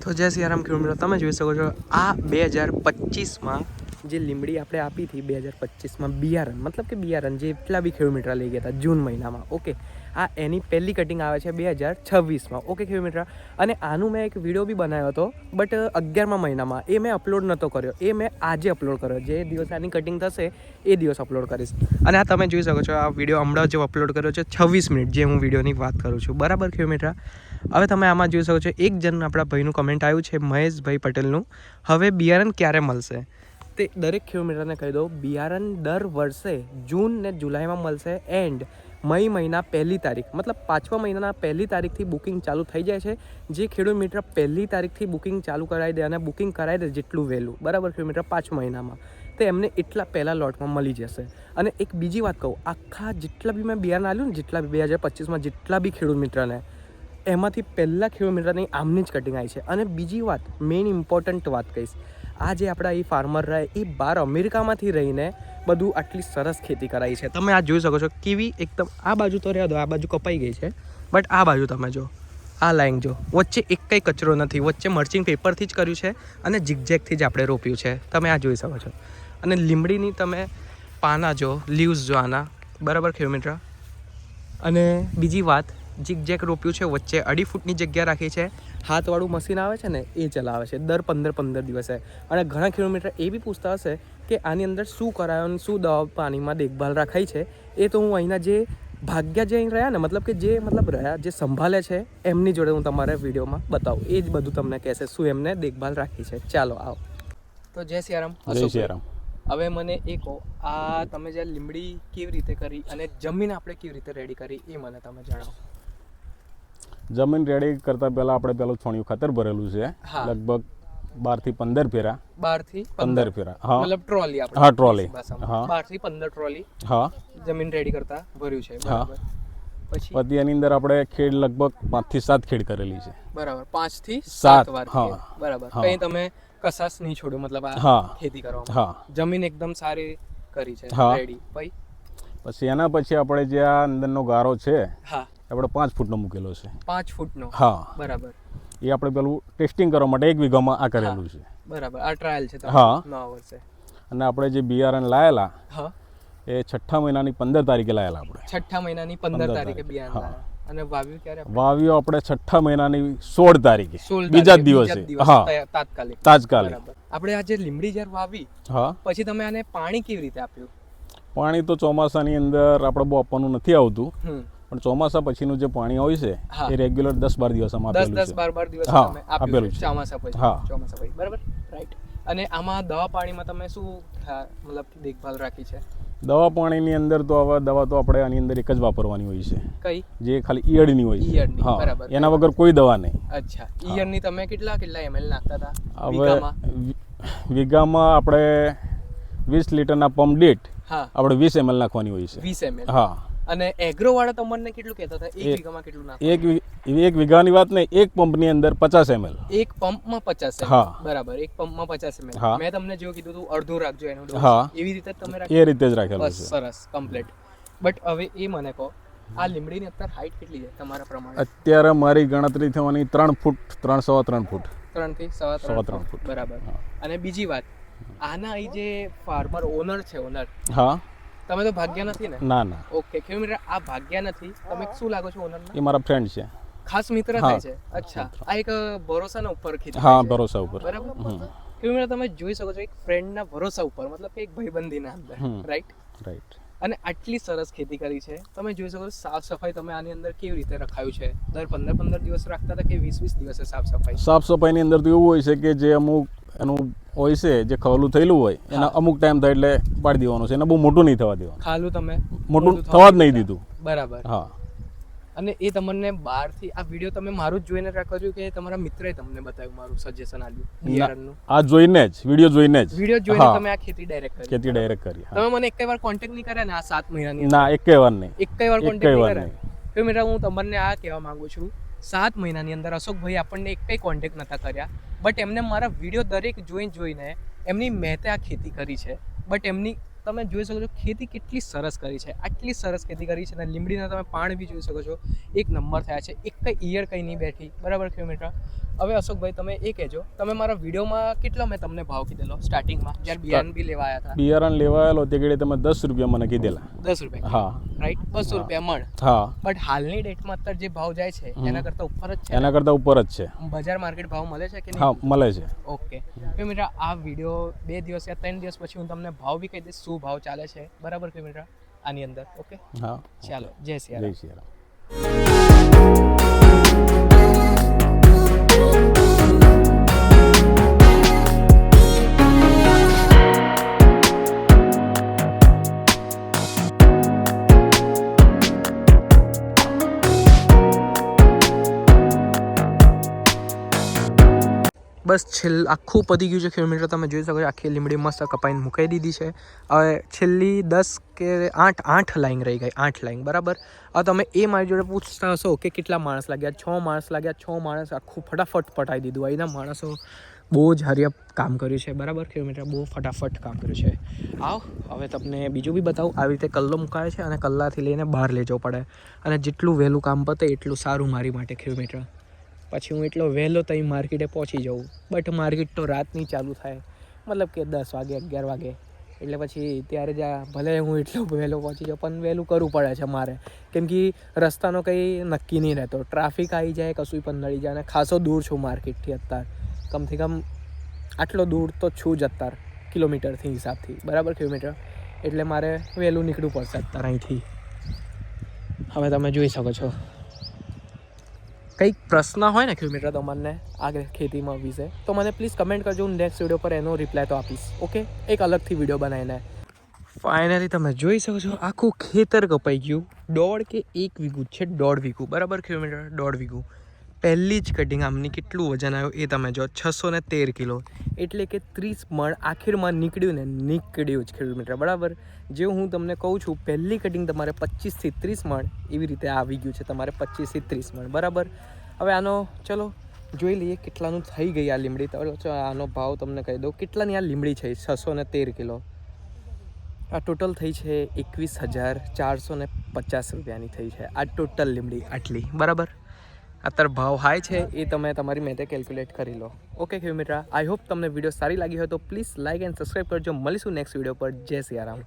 તો જય સિયારામ ખેડૂત મિત્રો, તમે જોઈ શકો છો આ 2025માં જે લીમડી આપણે આપી હતી 2025માં બિયારણ, મતલબ કે બિયારણ જેટલા બી ખેડૂત મિત્રો લઈ ગયા હતા જૂન મહિનામાં. ઓકે, આ એની પહેલી કટિંગ આવે છે 2026માં. ઓકે ખેડૂત મિત્રો, અને આનું મેં એક વિડીયો બી બનાવ્યો હતો, બટ 11મા મહિનામાં. એ મેં અપલોડ નહોતો કર્યો, એ મેં આજે અપલોડ કર્યો. જે દિવસે આની કટિંગ થશે એ દિવસ અપલોડ કરીશ. અને આ તમે જોઈ શકો છો આ વિડીયો હમણાં જો અપલોડ કર્યો છે 26 મિનિટ, જે હું વિડીયોની વાત કરું છું. બરાબર ખેડૂત મિત્રો, હવે તમે આમાં જોઈ શકો છો એક જણ આપણા ભાઈનું કમેન્ટ આવ્યું છે મહેશભાઈ પટેલનું, હવે બિયારણ ક્યારે મળશે? તે દરેક ખેડૂત મિત્રને કહી દઉં, બિયારણ દર વર્ષે જૂન ને જુલાઈમાં મળશે. એન્ડ મઈ મહિના 1લી તારીખ, મતલબ 5મા મહિનાના 1લી તારીખથી બુકિંગ ચાલુ થઈ જાય છે. જે ખેડૂત મિત્ર 1લી તારીખથી બુકિંગ ચાલુ કરાવી દે અને બુકિંગ કરાવી દે જેટલું વહેલું, બરાબર ખેડૂત મિત્ર, 5 મહિનામાં, તો એમને એટલા પહેલાં લોટમાં મળી જશે. અને એક બીજી વાત કહું, આખા જેટલા બી મેં બિયારણ આવ્યું ને, જેટલા બી 2025માં જેટલા બી ખેડૂત મિત્રને, એમાંથી પહેલાં ખેડૂત મિત્રની આમની જ કટિંગ આવી છે. અને બીજી વાત, મેઇન ઇમ્પોર્ટન્ટ વાત કહીશ, આ જે આપણા એ ફાર્મર રહે એ બહાર અમેરિકામાંથી રહીને બધું આટલી સરસ ખેતી કરાવી છે. તમે આ જોઈ શકો છો કેવી એકદમ, આ બાજુ તો રહેવા દો, આ બાજુ કપાઈ ગઈ છે, બટ આ બાજુ તમે જો, આ લાઈન જો, વચ્ચે એક કંઈ કચરો નથી, વચ્ચે મર્ચિંગ પેપરથી જ કર્યું છે અને ઝિગઝેગથી જ આપણે રોપ્યું છે. તમે આ જોઈ શકો છો. અને લીમડીની તમે પાના જો, લીવ્સ જો આના, બરાબર ખેડૂત મિત્ર. અને બીજી વાત, ઝિગઝેગ રોપ્યું છે, વચ્ચે 2.5 ફૂટની જગ્યા રાખી છે. હાથવાળું મશીન આવે છે ને એ ચલાવે છે દર 15 દિવસે. અને ઘણા ખેડૂત મિત્ર એ બી પૂછતા હશે કે આની અંદર શું કરાયો અને શું દવા પાણીમાં દેખભાલ રાખાઈ છે. એ તો હું અહીંના જે ભાગ્યા જે અહીં રહ્યા ને, મતલબ કે જે રહ્યા, જે સંભાળે છે એમની જોડે હું તમારે વિડીયોમાં બતાવું. એ જ બધું તમને કહેશે શું એમને દેખભાલ રાખી છે. ચાલો આવો. તો જય સિયારામ. જય સિયારામ. હવે મને એ કહો, આ તમે જે લીમડી કેવી રીતે કરી અને જમીન આપણે કેવી રીતે રેડી કરી એ મને તમે જણાવો. જમીન રેડી કરતા પહેલા આપણે પેલું છોણિયું ખાતર ભરેલું છે, લગભગ 12 થી 15 ફેરા. 12 થી 15 ફેરા, હા, મતલબ ટ્રોલી આપણે. હા, ટ્રોલી, હા, 12 થી 15 ટ્રોલી, હા, જમીન રેડી કરતા ભર્યું છે. બરાબર. પછી એની અંદર આપણે ખેડ લગભગ 5 થી 7 ખેડ કરેલી છે. બરાબર, 5 થી 7 વાર. હા, બરાબર. કઈ તમે કસાસ નહીં છોડ્યો, મતલબ આ ખેતી કરવામાં. હા, જમીન એકદમ સારી કરી છે, રેડી. પછી એના પછી આપણે જે આ અંદરનો ગારો છે, હા, આપણે 5 ફૂટનો મૂકેલો છે. 5 ફૂટનો, હા, બરાબર. એ આપણે પેલું ટેસ્ટિંગ કરવા માટે 1 વીઘામાં આ કરેલું છે. બરાબર, આ ટ્રાયલ છે. હા, 9 વર્ષે. અને આપણે જે બિયારણ લાયેલા, હા, એ 6ઠા મહિનાની 15 તારીખે લાયેલા આપણે. 6ઠા મહિનાની 15 તારીખે બિયારણ લાયા. અને વાવ્યું ક્યારે? વાવ્યું આપણે 6ઠા મહિનાની 16 તારીખે, બીજા દિવસે. હા, તાત્કાલિક. આપણે આ જે લીમડી જ્યારે વાવી, હા, પછી તમે આને પાણી કેવી રીતે આપ્યું? પાણી તો ચોમાસાની અંદર આપણે બહુ આપવાનું નથી આવતું, પણ ચોમાસા પછીનું જે પાણી હોય છે એ રેગ્યુલર 10-12 દિવસમાં આપેલું છે. 10-12 દિવસ તમે આપેલું છે ચોમાસા પછી. બરાબર, રાઈટ. અને આમાં દવા પાણીમાં તમે શું મતલબ દેખભાલ રાખી છે? દવા પાણીની અંદર તો હવે દવા તો આપણે આની અંદર એક જ વાપરવાની હોય છે. કઈ? જે ખાલી ઈયળની હોય છે. બરાબર. એના વગર કોઈ દવા નહીં. અચ્છા, ઈયળની તમે કેટલા ml નાખતા હતા વીઘામાં? વીઘામાં આપણે 20 લીટરના પંપ દીઠ આપણે 20 ml નાખવાની હોય છે. 20 ml. હા. અને એગ્રો વાળા તમને કેટલું કહેતા હતા? એક વીઘામાં કેટલું નાખવું? એક વીઘાની વાત નહીં, એક પંપની અંદર 50 ml. એક પંપમાં 50 ml. હા, બરાબર, એક પંપમાં 50 ml. મેં તમને જેવું કીધું હતું અડધું રાખજો એનું ડોઝ, એવી રીતે તમે રાખો? એ રીતે જ રાખેલું છે. સરસ, કમ્પ્લીટ. બટ હવે એ મને કહો, આ લીમડીની અત્યારે હાઈટ કેટલી છે તમારા પ્રમાણે? અત્યારે મારી ગણતરી થવાની 3 ફૂટ, 3.3 ફૂટ. 3 થી 3.3 ફૂટ. બરાબર. અને બીજી વાત, આના એ જે ફાર્મર ઓનર છે, ઓનર, હા, તમે તો ભાગ્યા નથી ને? ના ના. ઓકે ખેડૂત મિત્ર, આ ભાગ્યા નથી, તમે શું લાગો છો ઓનરના? એ મારા ફ્રેન્ડ છે, ખાસ મિત્ર થાય છે. અચ્છા, આ એક ભરોસાના ઉપર ખેતી. હા, ભરોસા ઉપર. બરાબર. ખેડૂત મિત્ર, તમે જોઈ શકો છો એક ફ્રેન્ડના ભરોસા ઉપર, મતલબ કે એક ભાઈબંધીના અંદર, રાઈટ? રાઈટ. અને આટલી સરસ ખેતી કરી છે. તમે જોઈ શકો છો સાફ સફાઈ તમે આની અંદર કેવી રીતે રખાયું છે? દર 15 દિવસ રાખતા હતા કે 20 દિવસે સાફ સફાઈ? સાફ સફાઈની અંદર તો એવું હોય છે કે જે અમુક એનું હોય છે, જે ખાલું થયેલું હોય એના અમુક ટાઈમ થાય એટલે પાડી દેવાનું છે. એને બહુ મોટું નહીં થવા દેવાનું. ખાલું તમે મોટું થવા જ નહીં દીધું. બરાબર. હા. અને એ તમને બહારથી આ વિડીયો તમે મારું જ જોઈને રાખ્યો કે તમારા મિત્રએ તમને બતાવ્યું, મારું સજેશન આપ્યું બિયારણનું? આ જોઈને જ, વિડીયો જોઈને તમે આ ખેતી ડાયરેક્ટ કરી. તમે મને એકેય વાર કોન્ટેક્ટ નહીં કર્યા ને આ 7 મહિનાની? ના, એકેય વાર નહીં. એકેય વાર કોન્ટેક્ટ નહીં કર્યા? તો મિત્ર, હું તમને આ કહેવા માંગુ છું, 7 મહિનાની અંદર અશોકભાઈ આપણને એકેય કોન્ટેક્ટ નતા કર્યા, બટ એમને મારા વિડીયો દરેક જોઈને એમની મહેતે આ ખેતી કરી છે. બટ એમની તમે જોઈ શકો છો ખેતી કેટલી સરસ કરી છે, આટલી સરસ ખેતી કરી છે. અને લીમડીના તમે પાણ બી જોઈ શકો છો, એક નંબર થયા છે, એક ઈયળ કંઈ નહીં બેઠી. બરાબર ખેડૂત મિત્ર, હવે અશોકભાઈ તમે એ કહેજો, તમે મારા વિડીયોમાં કેટલો મેં તમને ભાવ કીધેલો સ્ટાર્ટિંગમાં જ્યારે બિયારણ બી લેવા આવ્યા હતા? બિયારણ લેવા આવેલો તે ઘડી તમે 10 રૂપિયા મને કીધેલા. 10 રૂપિયા? હા રાઈટ, 200 રૂપિયા મણ. હા, બટ હાલની ડેટમાં અત્યારે જે ભાવ જાય છે એના કરતાં ઉપર જ છે? એના કરતાં ઉપર જ છે. બજાર માર્કેટ ભાવ મળે છે કે નહીં? હા, મળે છે. ઓકે કે મિત્ર, આ વિડીયો 2 દિવસ યા 3 દિવસ પછી હું તમને ભાવ બી કહી દઈશ શું ભાવ ચાલે છે, બરાબર કે મિત્ર, આની અંદર. ઓકે, હા, ચાલો, જય શ્રી જય રામ. શ્રી રામ. બસ આખું પતી ગયું છે કિલોમીટર. તમે જોઈ શકો છો આખી લીમડી મસ્ત કપાઈને મૂકાઈ દીધી છે. હવે છેલ્લી 10 કે 8 લાઈન રહી ગઈ, 8 લાઈન, બરાબર. હવે તમે એ મારી જોડે પૂછતા હશો કે કેટલા માણસ લાગ્યા? 6 માણસ લાગ્યા. 6 માણસ આખું ફટાફટ પટાઈ દીધું. અહીંના માણસો બહુ જ હરિયપ કામ કર્યું છે, બરાબર કિલોમીટર, બહુ ફટાફટ કામ કર્યું છે. હવે તમને બીજું બી બતાવું. આવી રીતે કલ્લો મુકાય છે અને કલ્લાથી લઈને બહાર લઈ જવું પડે, અને જેટલું વહેલું કામ પતે એટલું સારું મારી માટે કિલોમીટર. પછી હું એટલો વહેલો ત્યાં માર્કેટે પહોંચી જાઉં, બટ માર્કેટ તો રાતની ચાલુ થાય, મતલબ કે 10 વાગે 11 વાગે. એટલે પછી ત્યારે જ ભલે હું એટલો વહેલો પહોંચી જાઉં પણ વહેલું કરવું પડે છે મારે, કેમ કે રસ્તાનો કંઈ નક્કી નહીં રહેતો. ટ્રાફિક આવી જાય, કશું પણ નડી જાય, અને ખાસો દૂર છું માર્કેટથી અત્યારે. કમથી કમ આટલો દૂર તો છું જ અત્યારે કિલોમીટરથી હિસાબથી, બરાબર કિલોમીટર. એટલે મારે વહેલું નીકળવું પડશે અત્યારે અહીંથી. હવે તમે જોઈ શકો છો. કંઈક પ્રશ્ન હોય ને કિલોમીટર તમને આગળ ખેતીમાં વિશે, તો મને પ્લીઝ કમેન્ટ કરજો. હું નેક્સ્ટ વિડીયો પર એનો રિપ્લાય તો આપીશ. ઓકે, એક અલગથી વિડીયો બનાવીને. ફાઇનલી તમે જોઈ શકો છો આખું ખેતર કપાઈ ગયું. 1.5 કે 1 વીઘું છે, 1.5 વીઘું, બરાબર કિલોમીટર, 1.5 વીઘું. પહેલી જ કટિંગ આમની કેટલું વજન આવ્યું એ તમે જો, 613 કિલો, એટલે કે 30 મણ આખીરમાં નીકળ્યું જ કિલોમીટર, બરાબર. જે હું તમને કહું છું, પહેલી કટિંગ તમારે 25 થી 30 મણ એવી રીતે આવી ગયું છે તમારે, 25 થી 30 મણ, બરાબર. હવે આનો ચલો જોઈ લઈએ કેટલાનું થઈ ગઈ આ લીમડી. તો આનો ભાવ તમને કહી દઉં કેટલાની આ લીમડી છે. 613 કિલો આ ટોટલ થઈ છે 21,450 રૂપિયાની થઈ છે આ ટોટલ લીમડી આટલી, બરાબર. અત્યારે ભાવ હાઈ છે એ તમે તમારી મેથે કેલ્ક્યુલેટ કરી લો. ઓકે કિલોમીટર, આઈ હોપ તમને વિડીયો સારી લાગી હોય તો પ્લીઝ લાઇક એન્ડ સબસ્ક્રાઈબ કરજો. મળીશું નેક્સ્ટ વિડીયો પર. જય સિયા રામ.